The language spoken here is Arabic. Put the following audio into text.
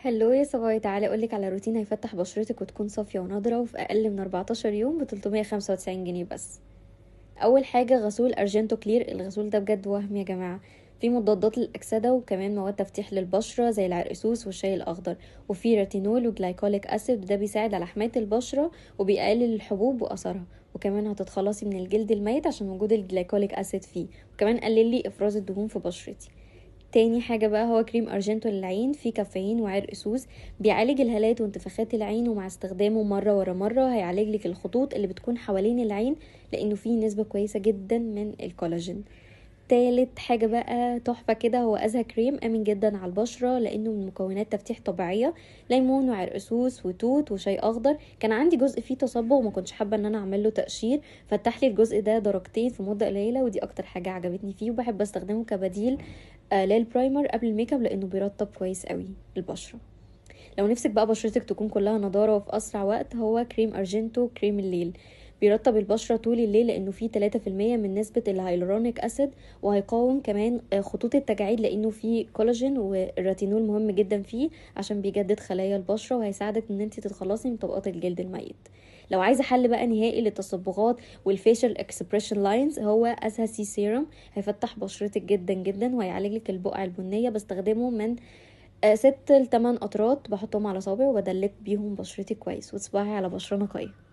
هلو يا صباي، تعالى اقولك على روتين هيفتح بشرتك وتكون صافيه ونضره وفي اقل من 14 يوم ب 395 جنيه بس. اول حاجه غسول ارجنتو كلير. الغسول ده بجد وهم يا جماعه، فيه مضادات للاكسده وكمان مواد تفتيح للبشره زي العرقسوس والشاي الاخضر، وفيه ريتينول وجلايكوليك اسيد، وده بيساعد على حمايه البشره وبيقلل الحبوب واثرها. وكمان هتتخلصي من الجلد الميت عشان وجود الجلايكوليك اسيد فيه، وكمان قلل لي افراز الدهون في بشرتي. تاني حاجة بقى هو كريم أرجنتو للعين، فيه كافيين وعرق سوس، بيعالج الهالات وانتفاخات العين، ومع استخدامه مرة ورا مرة هيعالج لك الخطوط اللي بتكون حوالين العين، لأنه فيه نسبة كويسة جدا من الكولاجين. تالت حاجة بقى تحفة كده هو أزها كريم، آمن جدا على البشرة لأنه من مكونات تفتيح طبيعية، ليمون وعرقسوس وتوت وشاي أخضر. كان عندي جزء فيه تصبغ وما كنتش حابة ان انا اعمل له تقشير، فتح لي الجزء ده درجتين في مدة قليلة، ودي اكتر حاجة عجبتني فيه، وبحب استخدمه كبديل للبرايمر قبل الميك اب لانه بيرطب كويس قوي البشرة. لو نفسك بقى بشرتك تكون كلها نضارة وفي أسرع وقت، هو كريم أرجنتو كريم الليل. بيرطب البشرة طول الليل لأنه فيه 3% من نسبة الهيلورونيك أسيد، وهيقاوم كمان خطوط التجاعيد لأنه فيه كولاجين، والريتينول مهم جدا فيه عشان بيجدد خلايا البشرة وهيساعدك ان انت تتخلصي من طبقات الجلد الميت. لو عايزه حل بقى نهائي للتصبغات والفيشل اكسبريشن لاينز، هو اسها سي سيرم. هيفتح بشرتك جدا جدا وهيعالج لك البقع البنيه. بستخدمه من 6 ل 8 قطرات، بحطهم على صابع وبدلك بيهم بشرتي كويس، وتصبحي على بشرة نقية.